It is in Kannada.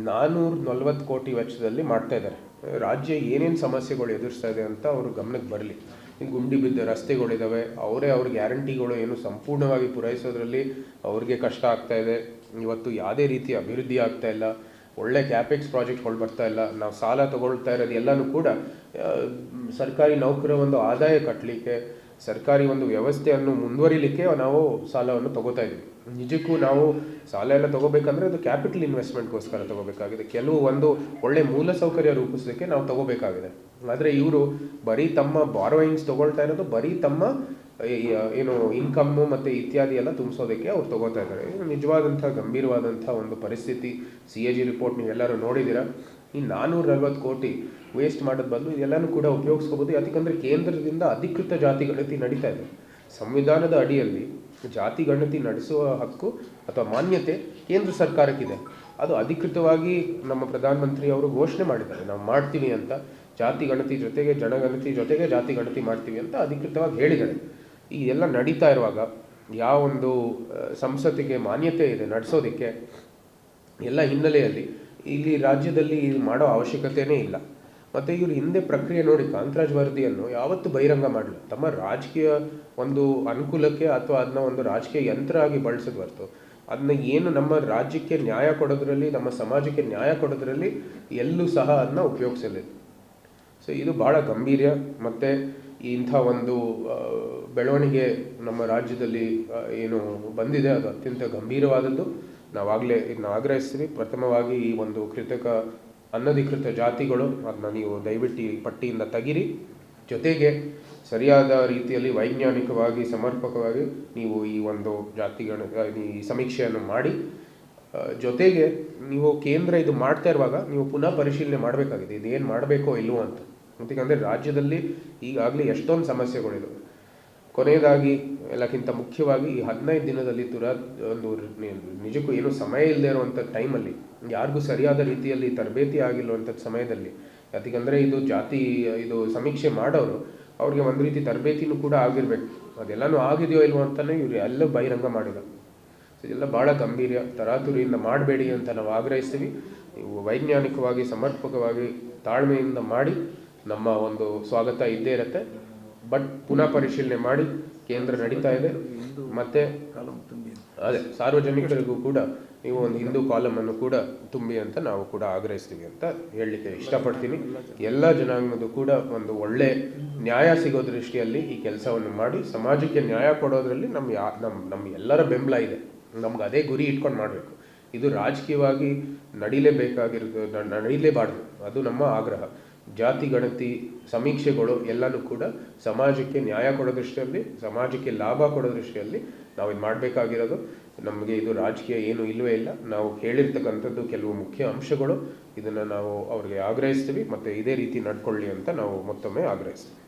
440 ಕೋಟಿ ವೆಚ್ಚದಲ್ಲಿ ಮಾಡ್ತಾ ಇದ್ದಾರೆ. ರಾಜ್ಯ ಏನೇನು ಸಮಸ್ಯೆಗಳು ಎದುರಿಸ್ತಾ ಇದೆ ಅಂತ ಅವರು ಗಮನಕ್ಕೆ ಬರಲಿ. ಗುಂಡಿ ಬಿದ್ದ ರಸ್ತೆಗಳಿದ್ದಾವೆ, ಅವ್ರ ಗ್ಯಾರಂಟಿಗಳು ಏನು ಸಂಪೂರ್ಣವಾಗಿ ಪೂರೈಸೋದ್ರಲ್ಲಿ ಅವ್ರಿಗೆ ಕಷ್ಟ ಆಗ್ತಾ ಇದೆ. ಇವತ್ತು ಯಾವುದೇ ರೀತಿಯ ಅಭಿವೃದ್ಧಿ ಆಗ್ತಾ ಇಲ್ಲ, ಒಳ್ಳೆ ಕ್ಯಾಪೆಕ್ಸ್ ಪ್ರಾಜೆಕ್ಟ್ಗಳು ಬರ್ತಾ ಇಲ್ಲ. ನಾವು ಸಾಲ ತಗೊಳ್ತಾ ಇರೋದು ಎಲ್ಲನೂ ಕೂಡ ಸರ್ಕಾರಿ ನೌಕರ ಒಂದು ಆದಾಯ ಕಟ್ಟಲಿಕ್ಕೆ, ಸರ್ಕಾರಿ ಒಂದು ವ್ಯವಸ್ಥೆಯನ್ನು ಮುಂದುವರಿಲಿಕ್ಕೆ ನಾವು ಸಾಲವನ್ನು ತಗೋತಾ ಇದ್ದೀವಿ. ನಿಜಕ್ಕೂ ನಾವು ಸಾಲ ಎಲ್ಲ ತಗೋಬೇಕಂದ್ರೆ ಅದು ಕ್ಯಾಪಿಟಲ್ ಇನ್ವೆಸ್ಟ್ಮೆಂಟ್ಗೋಸ್ಕರ ತಗೋಬೇಕಾಗಿದೆ. ಕೆಲವು ಒಂದು ಒಳ್ಳೆ ಮೂಲಸೌಕರ್ಯ ರೂಪಿಸೋದಕ್ಕೆ ನಾವು ತಗೋಬೇಕಾಗಿದೆ. ಆದರೆ ಇವರು ಬರೀ ತಮ್ಮ ಬಾರೋಯಿಂಗ್ಸ್ ತಗೊಳ್ತಾ ಇರೋದು ಬರೀ ತಮ್ಮ ಏನು ಇನ್ಕಮ್ಮು ಮತ್ತು ಇತ್ಯಾದಿ ಎಲ್ಲ ತುಂಬಿಸೋದಕ್ಕೆ ಅವ್ರು ತಗೋತಾ ಇದ್ದಾರೆ. ಇದು ನಿಜವಾದಂಥ ಗಂಭೀರವಾದಂಥ ಒಂದು ಪರಿಸ್ಥಿತಿ. CAG ರಿಪೋರ್ಟ್ ನೀವೆಲ್ಲರೂ ನೋಡಿದ್ದೀರಾ. ಈ 440 ಕೋಟಿ ವೇಸ್ಟ್ ಮಾಡೋದು ಬದಲು ಇದೆಲ್ಲನೂ ಕೂಡ ಉಪಯೋಗಿಸ್ಕೋಬೋದು. ಯಾಕಂದರೆ ಕೇಂದ್ರದಿಂದ ಅಧಿಕೃತ ಜಾತಿ ಗಣತಿ ನಡೀತಾ ಇದೆ. ಸಂವಿಧಾನದ ಅಡಿಯಲ್ಲಿ ಜಾತಿ ಗಣತಿ ನಡೆಸುವ ಹಕ್ಕು ಅಥವಾ ಮಾನ್ಯತೆ ಕೇಂದ್ರ ಸರ್ಕಾರಕ್ಕಿದೆ. ಅದು ಅಧಿಕೃತವಾಗಿ ನಮ್ಮ ಪ್ರಧಾನಮಂತ್ರಿ ಅವರು ಘೋಷಣೆ ಮಾಡಿದ್ದಾರೆ, ನಾವು ಮಾಡ್ತೀವಿ ಅಂತ. ಜಾತಿ ಗಣತಿ ಜೊತೆಗೆ ಜನಗಣತಿ ಜೊತೆಗೆ ಜಾತಿ ಗಣತಿ ಮಾಡ್ತೀವಿ ಅಂತ ಅಧಿಕೃತವಾಗಿ ಹೇಳಿದ್ದಾರೆ. ಈ ಎಲ್ಲ ನಡೀತಾ ಇರುವಾಗ ಯಾವ ಒಂದು ಸಂಸತ್ತಿಗೆ ಮಾನ್ಯತೆ ಇದೆ ನಡೆಸೋದಕ್ಕೆ, ಎಲ್ಲ ಹಿನ್ನೆಲೆಯಲ್ಲಿ ಇಲ್ಲಿ ರಾಜ್ಯದಲ್ಲಿ ಮಾಡೋ ಅವಶ್ಯಕತೆಯೇ ಇಲ್ಲ. ಮತ್ತು ಇವರು ಹಿಂದೆ ಪ್ರಕ್ರಿಯೆ ನೋಡಿ ಕಾಂತರಾಜ್ ವರದಿಯನ್ನು ಯಾವತ್ತೂ ಬಹಿರಂಗ ಮಾಡಲಿಲ್ಲ. ತಮ್ಮ ರಾಜಕೀಯ ಒಂದು ಅನುಕೂಲಕ್ಕೆ ಅಥವಾ ಅದನ್ನ ಒಂದು ರಾಜಕೀಯ ಯಂತ್ರ ಆಗಿ ಬಳಸಿದ ಹೊರತು ಅದನ್ನ ಏನು ನಮ್ಮ ರಾಜ್ಯಕ್ಕೆ ನ್ಯಾಯ ಕೊಡೋದ್ರಲ್ಲಿ, ನಮ್ಮ ಸಮಾಜಕ್ಕೆ ನ್ಯಾಯ ಕೊಡೋದ್ರಲ್ಲಿ ಎಲ್ಲೂ ಸಹ ಅದನ್ನ ಉಪಯೋಗಿಸಲಿಲ್ಲ. ಸೊ ಇದು ಭಾಳ ಗಂಭೀರ. ಮತ್ತು ಇಂಥ ಒಂದು ಬೆಳವಣಿಗೆ ನಮ್ಮ ರಾಜ್ಯದಲ್ಲಿ ಏನು ಬಂದಿದೆ ಅದು ಅತ್ಯಂತ ಗಂಭೀರವಾದದ್ದು. ನಾವಾಗಲೇ ಇದನ್ನ ಆಗ್ರಹಿಸ್ತೀವಿ. ಪ್ರಥಮವಾಗಿ ಈ ಒಂದು ಅನಧಿಕೃತ ಜಾತಿಗಳು ಅದನ್ನ ನೀವು ದಯವಿಟ್ಟು ಈ ಪಟ್ಟಿಯಿಂದ ತೆಗಿರಿ. ಜೊತೆಗೆ ಸರಿಯಾದ ರೀತಿಯಲ್ಲಿ ವೈಜ್ಞಾನಿಕವಾಗಿ ಸಮರ್ಪಕವಾಗಿ ನೀವು ಈ ಒಂದು ಈ ಸಮೀಕ್ಷೆಯನ್ನು ಮಾಡಿ. ಜೊತೆಗೆ ನೀವು ಕೇಂದ್ರ ಇದು ಮಾಡ್ತಾ ಇರುವಾಗ ನೀವು ಪುನಃ ಪರಿಶೀಲನೆ ಮಾಡಬೇಕಾಗಿದೆ, ಇದೇನು ಮಾಡಬೇಕೋ ಇಲ್ಲವೋ ಅಂತ. ಯಾಕಂದರೆ ರಾಜ್ಯದಲ್ಲಿ ಈಗಾಗಲೇ ಎಷ್ಟೊಂದು ಸಮಸ್ಯೆಗಳಿವೆ. ಕೊನೆಯದಾಗಿ ಎಲ್ಲಕ್ಕಿಂತ ಮುಖ್ಯವಾಗಿ ಈ 15 ದಿನದಲ್ಲಿ ಒಂದು ನಿಜಕ್ಕೂ ಏನೂ ಸಮಯ ಇಲ್ಲದೆ ಇರುವಂಥ ಟೈಮಲ್ಲಿ, ಯಾರಿಗೂ ಸರಿಯಾದ ರೀತಿಯಲ್ಲಿ ತರಬೇತಿ ಆಗಿಲ್ಲವಂಥ ಸಮಯದಲ್ಲಿ, ಯಾಕಂದರೆ ಇದು ಸಮೀಕ್ಷೆ ಮಾಡೋರು ಅವ್ರಿಗೆ ಒಂದು ರೀತಿ ತರಬೇತಿನೂ ಕೂಡ ಆಗಿರಬೇಕು. ಅದೆಲ್ಲನೂ ಆಗಿದೆಯೋ ಇಲ್ವೋ ಅಂತಲೇ ಇವರು ಎಲ್ಲ ಬಹಿರಂಗ ಮಾಡಿದ್ದಾರೆ. ಇದೆಲ್ಲ ಭಾಳ ಗಂಭೀರ. ತರಾತುರಿಯಿಂದ ಮಾಡಬೇಡಿ ಅಂತ ನಾವು ಆಗ್ರಹಿಸ್ತೀವಿ. ನೀವು ವೈಜ್ಞಾನಿಕವಾಗಿ ಸಮರ್ಪಕವಾಗಿ ತಾಳ್ಮೆಯಿಂದ ಮಾಡಿ. ನಮ್ಮ ಒಂದು ಸ್ವಾಗತ ಇದ್ದೇ ಇರುತ್ತೆ. ಬಟ್ ಪುನಃ ಪರಿಶೀಲನೆ ಮಾಡಿ. ಕೇಂದ್ರ ನಡೀತಾ ಇದೆ. ಮತ್ತು ಅದೇ ಸಾರ್ವಜನಿಕರಿಗೂ ಕೂಡ ನೀವು ಒಂದು ಹಿಂದೂ ಕಾಲಮನ್ನು ಕೂಡ ತುಂಬಿ ಅಂತ ನಾವು ಕೂಡ ಆಗ್ರಹಿಸ್ತೀವಿ ಅಂತ ಹೇಳಲಿಕ್ಕೆ ಇಷ್ಟಪಡ್ತೀನಿ. ಎಲ್ಲ ಜನಾಂಗದ ಕೂಡ ಒಂದು ಒಳ್ಳೆ ನ್ಯಾಯ ಸಿಗೋ ದೃಷ್ಟಿಯಲ್ಲಿ ಈ ಕೆಲಸವನ್ನು ಮಾಡಿ ಸಮಾಜಕ್ಕೆ ನ್ಯಾಯ ಕೊಡೋದ್ರಲ್ಲಿ ನಮ್ಮ ಎಲ್ಲರ ಬೆಂಬಲ ಇದೆ. ನಮ್ಗೆ ಅದೇ ಗುರಿ ಇಟ್ಕೊಂಡು ಮಾಡಬೇಕು. ಇದು ರಾಜಕೀಯವಾಗಿ ನಡೀಲೇಬಾರ್ದು. ಅದು ನಮ್ಮ ಆಗ್ರಹ. ಜಾತಿ ಗಣತಿ ಸಮೀಕ್ಷೆಗಳು ಎಲ್ಲನೂ ಕೂಡ ಸಮಾಜಕ್ಕೆ ನ್ಯಾಯ ಕೊಡೋ ದೃಷ್ಟಿಯಲ್ಲಿ, ಸಮಾಜಕ್ಕೆ ಲಾಭ ಕೊಡೋ ದೃಷ್ಟಿಯಲ್ಲಿ ನಾವು ಇದು ಮಾಡಬೇಕಾಗಿರೋದು. ನಮಗೆ ಇದು ರಾಜಕೀಯ ಏನೂ ಇಲ್ಲವೇ ಇಲ್ಲ. ನಾವು ಹೇಳಿರ್ತಕ್ಕಂಥದ್ದು ಕೆಲವು ಮುಖ್ಯ ಅಂಶಗಳು. ಇದನ್ನು ನಾವು ಅವ್ರಿಗೆ ಆಗ್ರಹಿಸ್ತೀವಿ ಮತ್ತು ಇದೇ ರೀತಿ ನಡ್ಕೊಳ್ಳಿ ಅಂತ ನಾವು ಮತ್ತೊಮ್ಮೆ ಆಗ್ರಹಿಸ್ತೀವಿ.